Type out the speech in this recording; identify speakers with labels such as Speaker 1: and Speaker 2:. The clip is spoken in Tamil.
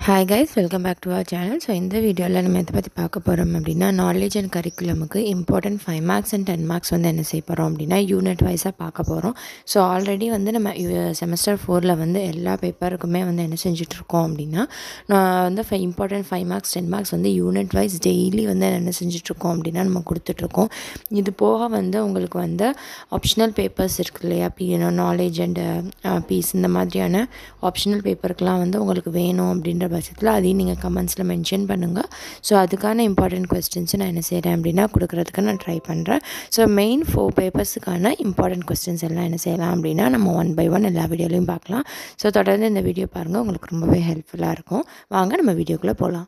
Speaker 1: Hi guys, welcome back to our channel. So இந்த வீடியோவில் நம்ம எதை பற்றி பார்க்க போகிறோம் அப்படின்னா நாலேஜ் அண்ட் கரிக்குலமுக்கு இம்பார்ட்டன்ட் 5 மார்க்ஸ் அண்ட் 10 மார்க்ஸ் வந்து என்ன செய்ய போகிறோம் அப்படின்னா யூனிட் வைஸாக பார்க்க போகிறோம். ஸோ ஆல்ரெடி வந்து நம்ம செமஸ்டர் 4ல் வந்து எல்லா பேப்பருக்குமே வந்து என்ன செஞ்சிட்ருக்கோம் அப்படின்னா நான் வந்து இம்பார்ட்டன்ட் 5 மார்க்ஸ் 10 மார்க்ஸ் வந்து யூனிட் வைஸ் டெய்லி வந்து என்ன செஞ்சிட்ருக்கோம் அப்படின்னா நம்ம கொடுத்துட்ருக்கோம். இது போக வந்து உங்களுக்கு வந்து ஆப்ஷனல் பேப்பர்ஸ் இருக்கு இல்லையா, நாலேஜ் அண்ட் பீஸ் இந்த மாதிரியான ஆப்ஷனல் பேப்பருக்கெலாம் வந்து உங்களுக்கு வேணும் அப்படின்ற பட்சத்தில் அதையும் நீங்கள் கமெண்ட்ஸில் மென்ஷன் பண்ணுங்கள். ஸோ அதுக்கான இம்பார்ட்டன்ட் கொஸ்டின்ஸை நான் என்ன செய்கிறேன் அப்படின்னா கொடுக்குறதுக்கு நான் ட்ரை பண்ணுறேன். ஸோ மெயின் 4 பேப்பர்ஸுக்கான இம்பார்ட்டன்ட் கொஸ்டின்ஸ் எல்லாம் என்ன செய்யலாம் அப்படின்னா நம்ம 1 by 1 எல்லா வீடியோலையும் பார்க்கலாம். ஸோ தொடர்ந்து இந்த வீடியோ பாருங்கள், உங்களுக்கு ரொம்பவே ஹெல்ப்ஃபுல்லாக இருக்கும். வாங்க நம்ம வீடியோக்குள்ளே போகலாம்.